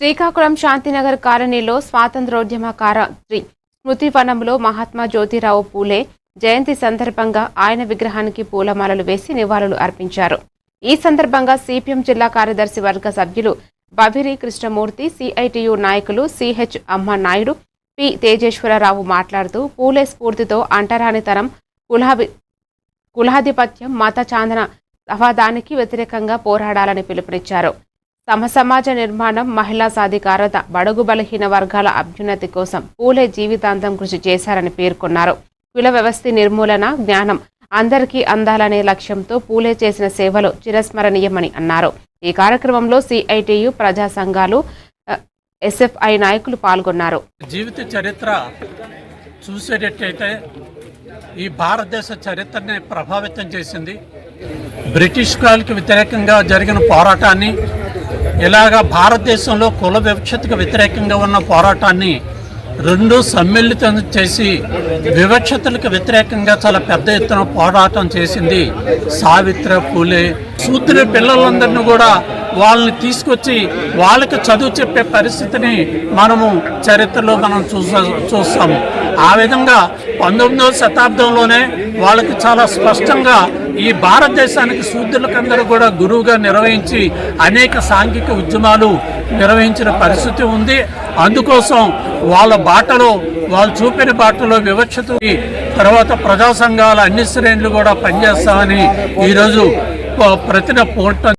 శ్రీకాకుళం శాంతినగర్ కాలనీలో స్వాతంత్ర్యోద్యమకారి స్మృతివనంలో మహాత్మా జ్యోతిరావు పూలే జయంతి సందర్భంగా ఆయన విగ్రహానికి పూలమాలలు వేసి నివాళులు అర్పించారు. ఈ సందర్భంగా సిపిఎం జిల్లా కార్యదర్శి వర్గ సభ్యులు బవిరి కృష్ణమూర్తి, సిఐటియు నాయకులు సిహెచ్ అమ్మానాయుడు, పి తేజేశ్వరరావు మాట్లాడుతూ పూలే స్ఫూర్తితో అంటరానితనం, కులాధిపత్యం, మత చాందన సవాదానికి వ్యతిరేకంగా పోరాడాలని పిలుపునిచ్చారు. సమాజ నిర్మాణం, మహిళా సాధికారత, బడుగు బలహీన వర్గాల అభ్యున్నతి కోసం పూలే జీవితాంతం కృషి చేశారని పేర్కొన్నారు. కుల వ్యవస్థ నిర్మూలన, జ్ఞానం అందరికీ అందాలనే లక్ష్యంతో పూలే చేసిన సేవలు చిరస్మరణీయమని అన్నారు. ఈ కార్యక్రమంలో సిఐటియు, ప్రజా సంఘాలు, ఎస్ఎఫ్ఐ నాయకులు పాల్గొన్నారు. జీవిత చరిత్ర చూసేటట్టయితే ఈ భారతదేశ చరిత్రని ప్రభావితం చేసింది. బ్రిటిష్ వాళ్ళకి వ్యతిరేకంగా జరిగిన పోరాటాన్ని, ఇలాగా భారతదేశంలో కుల వివక్షతకు వ్యతిరేకంగా ఉన్న పోరాటాన్ని రెండు సమ్మిళితం చేసి వివక్షతలకు వ్యతిరేకంగా చాలా పెద్ద ఎత్తున పోరాటం చేసింది సావిత్రి పూలే. శూద్ర పిల్లలందరినీ కూడా వాళ్ళని తీసుకొచ్చి వాళ్ళకి చదువు చెప్పే పరిస్థితిని మనము చరిత్రలో మనం చూస్తాము. ఆ విధంగా 19వ శతాబ్దంలోనే వాళ్ళకి చాలా స్పష్టంగా ఈ భారతదేశానికి శూద్రులకందరూ కూడా గురువుగా నిర్వహించి అనేక సాంఘిక ఉద్యమాలు నిర్వహించిన పరిస్థితి ఉంది. అందుకోసం వాళ్ళ బాటలో, వాళ్ళు చూపిన బాటలో వివక్షత, తర్వాత ప్రజా సంఘాల అన్ని శ్రేణులు కూడా పనిచేస్తామని ఈరోజు ప్రతిన పోరాటం